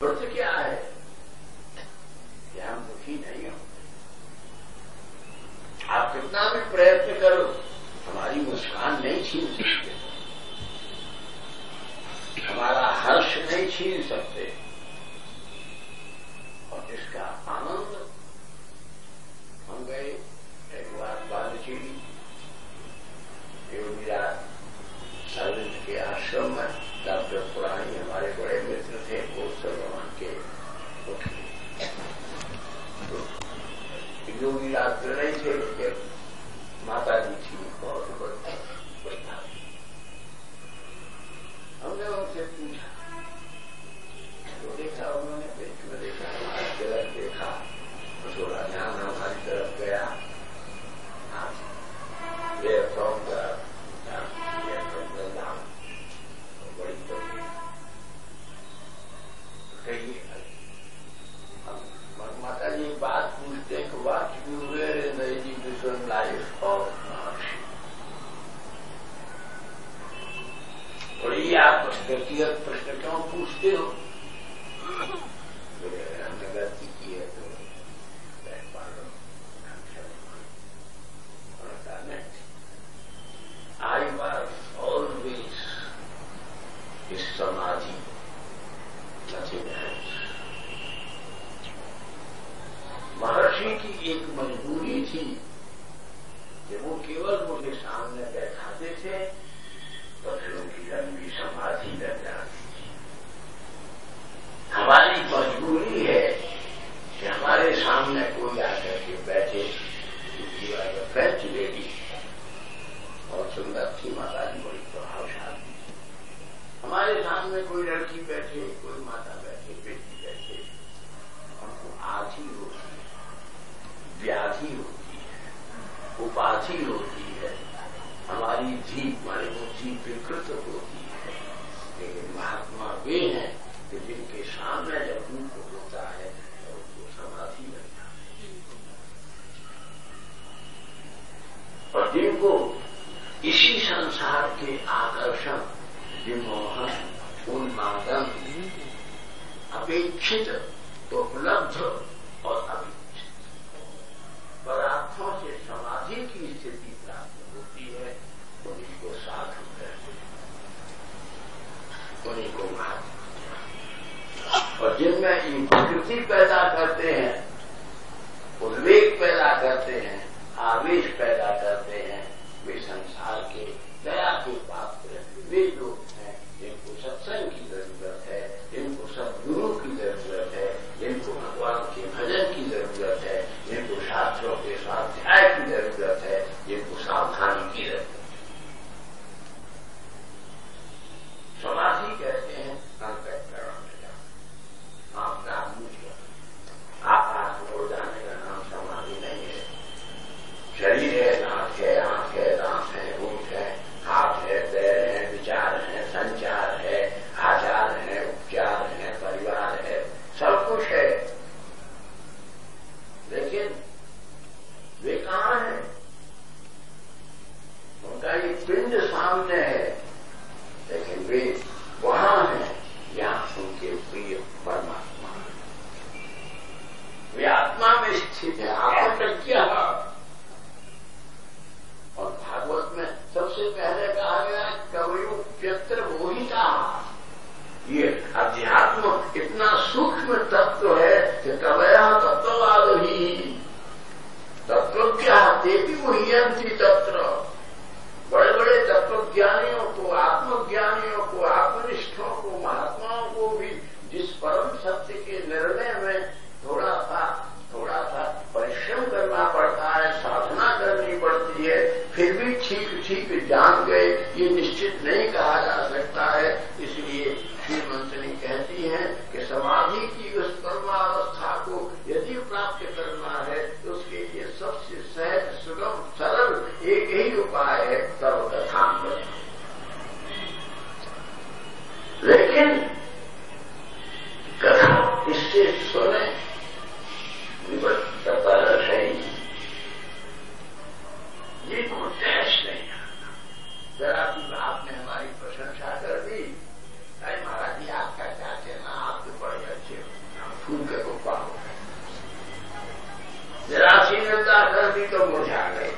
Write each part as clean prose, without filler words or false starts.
अर्थ क्या है कि हम दुखी नहीं होते। आप कितना भी प्रयत्न करो, हमारी मुस्कान नहीं छीन सकते, हमारा हर्ष नहीं छीन सकते। और इसका आनंद हम गए एक बार बालचीड़ी योगीराज साविंद के आश्रम में। डॉक्टर पुरानी हमारे बड़े मित्र थे, वो सर्वमान के योगीराज तो नहीं थे, लेकिन माता जी थी बहुत बढ़िया। हमने उनसे पूछा, तो देखा उन्होंने पेट में देखा, हमारी तरफ देखा, थोड़ा ध्यान हमारी तरफ गया। ये फ्रॉम बड़ी कही माता जी बात पूछते हैं कि what you where in the education life of Maharishi. और ये आप व्यक्तिगत प्रश्न क्यों पूछते हो? हमने गलती की है तो I was always is samadhi, nothing else. महर्षि की एक मजबूरी थी कि वो केवल मुझे सामने बैठाते थे तो फिर उनकी लंबी समाधि लग जाती थी। हमारी मजबूरी है कि हमारे सामने कोई आकर के बैठे, फ्रेंच लेडी और सुंदर थी माता जी, बड़ी प्रभावशाली। हमारे सामने कोई लड़की बैठे, कोई माता बैठे, बेटी बैठे, हमको आधी होती है, व्याधि होती है, उपाधि होती है, हमारी जीभ हमारी बुद्धि विकृत होती है। लेकिन महात्मा वे हैं कि जिनके सामने जब रूप होता है तो उनको समाधि लग जाती है, और जिनको इसी संसार के आकर्षण, विमोहन, उन्मादन, अपेक्षित, उपलब्ध और अपेक्षित पदार्थों से समाधि की स्थिति प्राप्त होती है, उन्हीं को साधु कहते हैं, उन्हीं को महात्मा। और जिनमें ये प्रकृति पैदा करते हैं, उद्वेग पैदा करते हैं, आवेश पैदा करते हैं, वे संसार के दया के पात्र वे लोग हैं जिनको सत्संग की जरूरत है, जिनको सद्गुरु की जरूरत है, जिनको भगवान के भजन की जरूरत है, जिनको शास्त्रों के स्वाध्याय की जरूरत है, जिनको सावधानी की जरूरत है। समाधि कहते हैं अंतःकरण में जाना, आप नाम आकाश में उड़ जाने का नाम समाधि नहीं है। शरीर है, नाक है, आंख है, दांत है, होठ है, हाथ है, पैर है, विचार है, संचार है, आचार है, उपचार है, परिवार है, सब कुछ है। लेकिन वे कहाँ हैं? उनका ये पिंड सामने है, लेकिन वे वहां हैं जहां उनके प्रिय परमात्मा, वे आत्मा में स्थित है, आत्मप्रज्ञा। और भागवत में सबसे पहले कहा गया कवयो व्यत्र मोहिता। ये अध्यात्म इतना सूक्ष्म तत्व है कि कवया तत्ववाद ही तत्वज्ञा देवी मुह्यंती तत्र। बड़े बड़े तत्वज्ञानियों को, आत्मज्ञानियों को, आत्मनिष्ठों को, महात्माओं को भी जिस परम सत्य के निर्णय में थोड़ा सा परिश्रम करना पड़ता है, साधना करनी पड़ती है, फिर भी ठीक जान गए ये निश्चित नहीं कहा जा सकता है। इसलिए श्रीमंतनी कहती है कि समाधि की उस परमावस्था को यदि प्राप्त करना है तो उसके लिए सबसे सहज, सुगम, सरल एक ही उपाय है, सर्वकथामृत। लेकिन कथा इससे सुने ये कोई तहस नहीं आता। जरा भी आपने हमारी प्रशंसा कर दी, अरे महाराज जी आपका क्या कहना, आप तो बड़े अच्छे उनके को पाओ। निराशीनता कर दी तो मुरझा गए,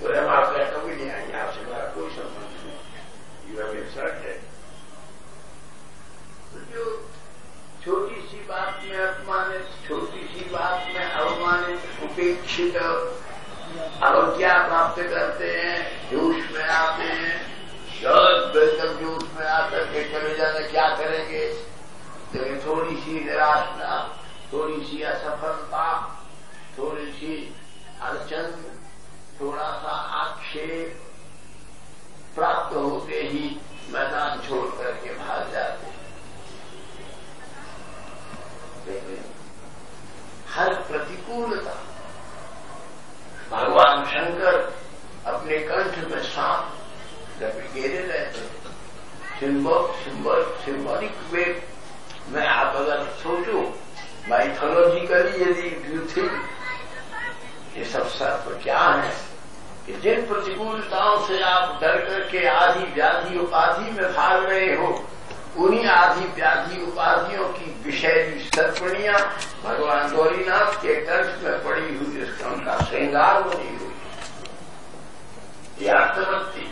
बोले हम आपके कभी नहीं आएंगे, आपसे हमारा कोई संबंध नहीं, यू हैव इंसल्टेड। तो जो छोटी सी बात में अपमानित, छोटी सी बात में अवमानित, उपेक्षित, अब क्या प्राप्त करते हैं, जोश में आते हैं, बिल्कुल जोश में आकर के चले जाने क्या करेंगे, लेकिन थोड़ी सी निराशा, थोड़ी सी असफलता, थोड़ी सी अड़चन, थोड़ा सा आक्षेप प्राप्त होते ही मैदान छोड़ करके भाग जाते। लेकिन हर प्रतिकूलता भगवान शंकर अपने कंठ में सांप लपेटे रहते। सिंबॉलिक वे में आप अगर सोचो, माइथोलॉजिकली यदि यू थिंक, ये सब सर्प क्या है कि जिन प्रतिकूलताओं से आप डर करके आदि व्याधि उपाधि में भाग रहे हो, उन्हीं आदि व्याधि उपाधियों की विषैली सर्पणियां भगवान गौरीनाथ के कंठ में पड़ी हुई, इसका उनका श्रृंगार बनी हुई। ये आत्मवृत्ति,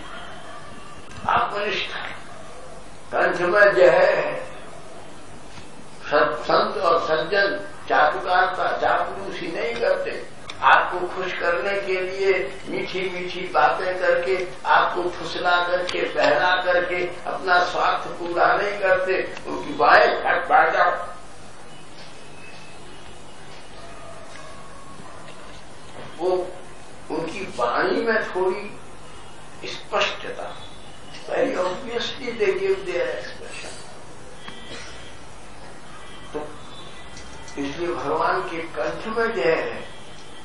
आत्मनिष्ठा कंठ में जो है। संत और सज्जन चाटुकारिता, चापलूसी नहीं करते। आपको खुश करने के लिए मीठी मीठी बातें करके, आपको फुसला करके, बहला करके अपना स्वार्थ पूरा नहीं करते। उनकी बाएं हट बैठ जाओ, वो उनकी वाणी में थोड़ी स्पष्टता, very obviously they give their expression. तो इसलिए भगवान के कंठ में जय है,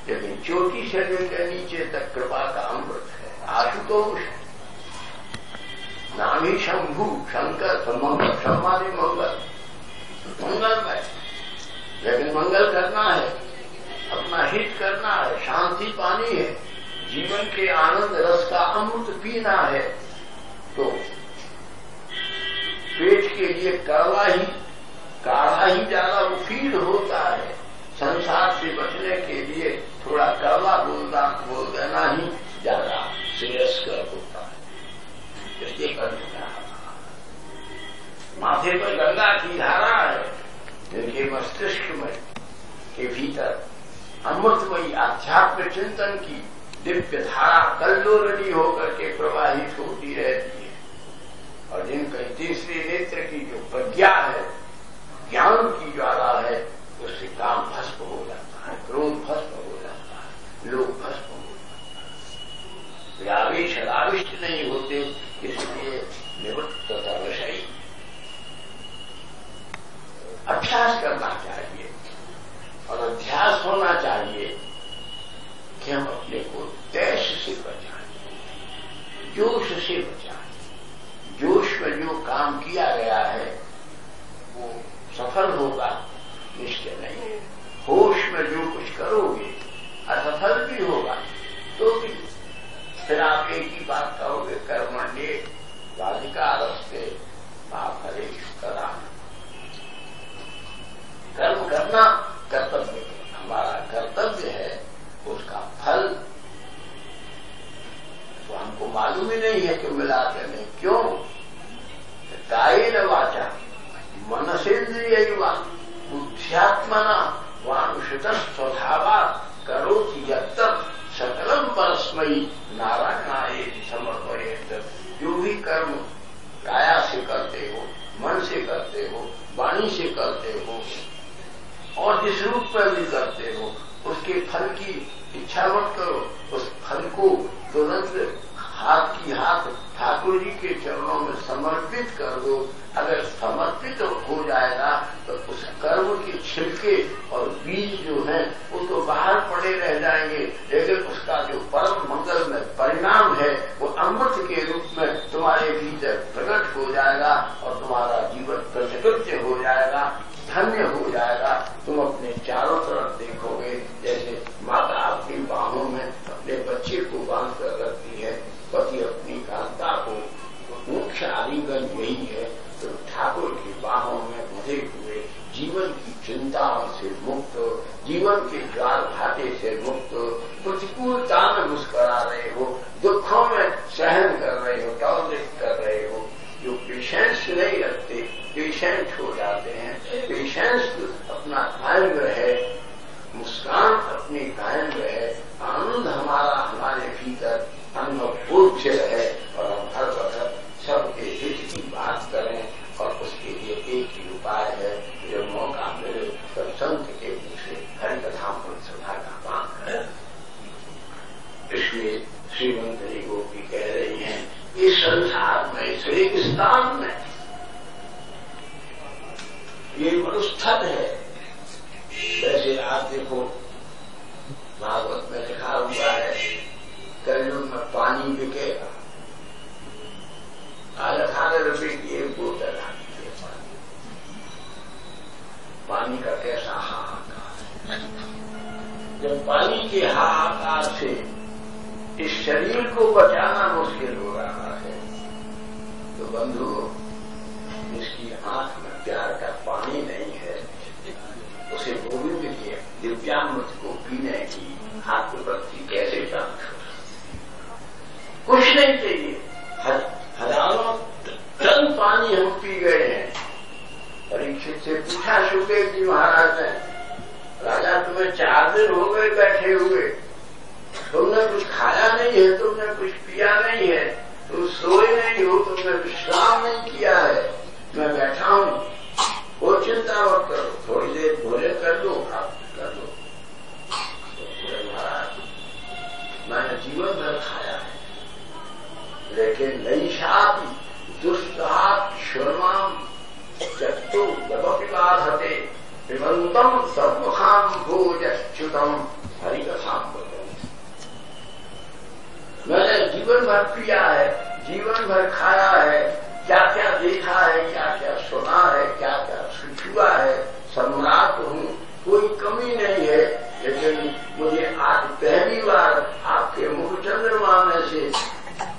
लेकिन चोटी से लेकर नीचे तक कृपा का अमृत है। आशुतोष नाम ही शंभु, शंकर, मंगल, सम्मानी मंगल, मंगलमय। लेकिन मंगल करना है, अपना हित करना है, शांति पानी है, जीवन के आनंद रस का अमृत पीना है, तो पेट के लिए काढ़ा ही ज्यादा मुफीद होता है। संसार से बचने के लिए थोड़ा कड़वा बोल देना ही ज्यादा श्रेयस्कर होता है। इसलिए माथे पर गंगा की धारा है, जिनके मस्तिष्क में के भीतर अमृतमयी आध्यात्म चिंतन की दिव्य धारा कल्लोलनी होकर के प्रवाहित होती रहती है। और जिनका तीसरे नेत्र की जो प्रज्ञा है, ज्ञान की ज्वाला है, उससे काम भस्म हो जाता है, क्रोध भस्म हो जाता है, लोग भस्म हो जाता है, आवेश आविष्ट नहीं होते। इसलिए निवृत्त तथा विषयी अभ्यास करना चाहिए और अध्यास होना चाहिए कि हम अपने को देश से बचाएं, जोश से बचाएं। जोश में जो काम किया गया है वो सफल होगा निश्चय नहीं है। होश में जो कुछ करोगे असफल भी होगा तो भी फिर आप एक ही बात कहोगे, कर्मण्ये वाधिकारस्ते मा फलेषु कदाचन। कर्म करना कर्तव्य, हमारा कर्तव्य है, उसका फल तो हमको मालूम ही नहीं है कि मिला के नहीं। क्यों? कायेन वाचा मनसेन्द्रियैर्वा बुद्ध्यात्मना वानुषित स्वभावात् करोति यत्तत् सकलं परस्मै नारायणायेति समर्पयेत्। जो भी कर्म काया से करते हो, मन से करते हो, वाणी से करते हो और जिस रूप में भी करते हो, उसके फल की इच्छा मत करो। उस फल को तुरंत हाथ की हाथ ठाकुर जी के चरणों में समर्पित कर दो। अगर समर्पित हो जाएगा तो उस कर्म के छिलके और बीज जो हैं वो तो बाहर पड़े रह जाएंगे, लेकिन उसका जो परम मंगल में परिणाम है वो अमृत के रूप में तुम्हारे भीतर प्रकट हो जाएगा और तुम्हारा जीवन कृतकृत्य हो जाएगा, धन्य हो जाएगा। तुम अपने चारों तरफ देखोगे जैसे माता अपनी बाहों में अपने बच्चे को बांध कर रखती है, पति अपनी कांता को, मुख्य आलिंगन यही है। तो ठाकुर की बाहों में बंधे हुए जीवन की चिंताओं से मुक्त, जीवन के ज्वार भाटे से मुक्त, प्रतिकूलता में मुस्कुरा रहे हो, दुखों में सहन कर रहे हो, टॉलरेट कर रहे हो। जो पेशेंस नहीं रखते पेशेंट हो जाते हैं। पेशेंस अपना कायम रहे, मुस्कान अपनी कायम रहे, आनंद हमारा हमारे भीतर अनुभवपूर्ण रहे और हम हर वक्त सबके हित की बात करें। और उसके लिए एक ही उपाय है, जब मौका मिले तो संत के मुख से हरि कथा सभा का पान करें। इसलिए श्रीमंतरी गोपी कह रही हैं, इस संसार में, इस रेगिस्तान में ये मरुस्थल है। वैसे आप देखो भागवत में लिखा हुआ है, कलयुग में पानी बिकेगा। आज 18 रुपए की एक बोतल आती है पानी का कैसा हाहाकार है। जब पानी के हाहाकार से इस शरीर को बचाना मुश्किल हो रहा है, तो बंधुओं, इसकी आंख में प्यार का पानी नहीं है, उसे गोविंद के दिव्यामृत को पीने की आत्मवृत्ति कैसे प्राप्त हो? कुछ नहीं चाहिए, हजारों टन पानी हम पी गए हैं। परीक्षित से पूछा सुखदेव जी महाराज ने, राजा तुम्हें 4 दिन हो गए बैठे हुए, तुमने कुछ खाया नहीं है, तुमने कुछ पिया नहीं है, तुम सोए नहीं हो, तुमने विश्राम नहीं किया है, मैं बैठा हूं, वो चिंता मत करो, थोड़ी देर भोजन कर लो, प्राप्त कर लो। तो महाराज, मैंने जीवन भर खाया है, लेकिन नैषापि दुष्टात् क्षुर्मां जट्टो जपपिपाधते पिबन्तं सर्वखां भोजच्युतं हरिकथां वदन्ति। मैंने जीवन भर पिया है, जीवन भर खाया है, क्या क्या देखा है, क्या क्या सुना है, क्या क्या छुआ है, सम्राट हूं, कोई कमी नहीं है। लेकिन मुझे आज पहली बार आपके मुख चंद्रमा में से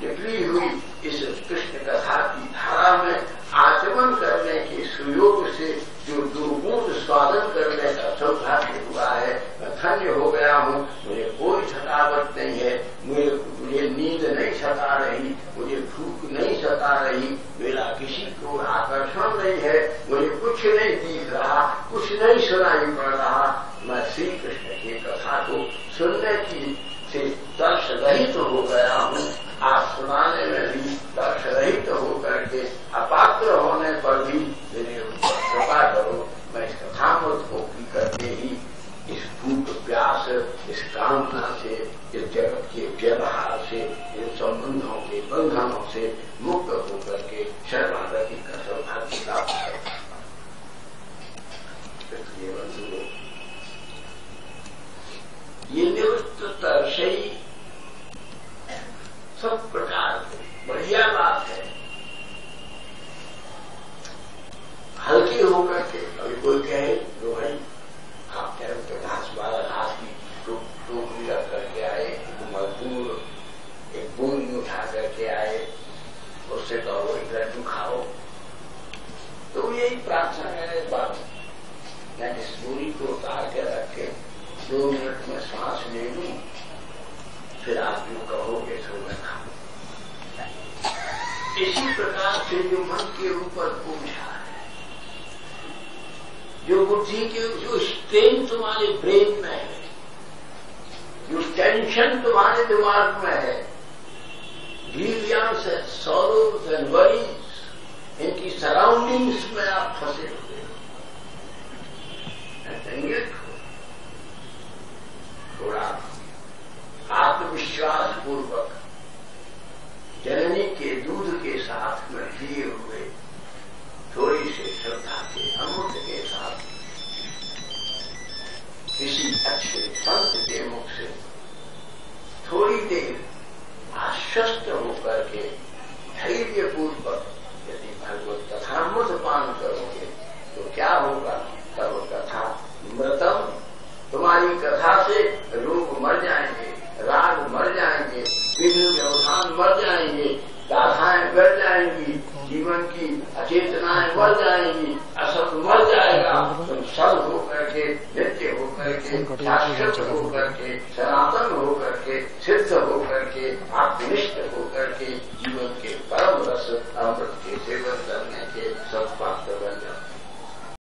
निकली हुई इस कृष्ण कथा की धारा में आचमन करने के सुयोग से जो दुर्गुण स्वादन करने का सौभाग्य हुआ है, मैं धन्य हो गया हूँ। मुझे कोई थकावट नहीं है, मुझे नींद नहीं सता रही, मुझे भूख नहीं सता रही, मेरा किसी को आकर्षण नहीं है, मुझे कुछ नहीं दिख रहा, कुछ नहीं सुनाई पड़ रहा। मैं श्री कृष्ण की कथा को सुनने की से दर्श रहित हो गया हूँ। आज सुनाने में भी दर्श रहित होकर के अपात्र होने पर भी मेरे ऊपर कृपा करो। मैं इस कथामृत को पी करके ही इस भूख प्यास, इस कामना से, इस जगत के व्यवहार से, इन संबंधों के बंधनों से मुक्त होकर के शरणागति का सौभाग्य प्राप्त करो। इसलिए बंधुओं, ये निवृत्त तरसई सब प्रकार की बढ़िया बात है। हल्के होकर के अभी कोई कहे लो भाई आप कह रहे घास 12 घास की टोकरी रख करके आए, मजदूर एक बूंद उठा करके आए, उससे कहो एक लड्डू खाओ, तो यही प्रार्थना है। बात मैं इस बोरी को उतार के रखे 2 मिनट में सांस ले लूं, फिर आप जो कहोगे तो मैं खाऊं। इसी प्रकार से जो मन के ऊपर बोझा है, जो बुद्धि के, जो स्ट्रेन तुम्हारे ब्रेन में है, जो टेंशन तुम्हारे दिमाग में है, ग्रीवियंस है, सॉरोज एंड वरीज, इनकी सराउंडिंग्स में आप फंसे हुए हो। थोड़ा आत्मविश्वास पूर्वक जननी के दूध के साथ में लिए हुए थोड़ी सी श्रद्धा के अमृत के साथ किसी अच्छे संत के मुख से थोड़ी देर आश्वस्त होकर के धैर्यपूर्वक यदि भगवत कथामृत पान करोगे तो क्या होगा? तब कथा मृतम, तुम्हारी कथा से रूप मर जाएंगे, राग मर जाएंगे, विघ्न व्यवधान मर जाएंगे, गाथाएं मर जाएंगी, जीवन की अचेतनाएं मर जाएंगी, असत मर जाएगा। तो सद होकर के, नित्य होकर के, शाश्वत होकर के, सनातन होकर के, सिद्ध होकर के, आत्मनिष्ठ होकर के जीवन के परम रस अमृत के सेवन करने के सब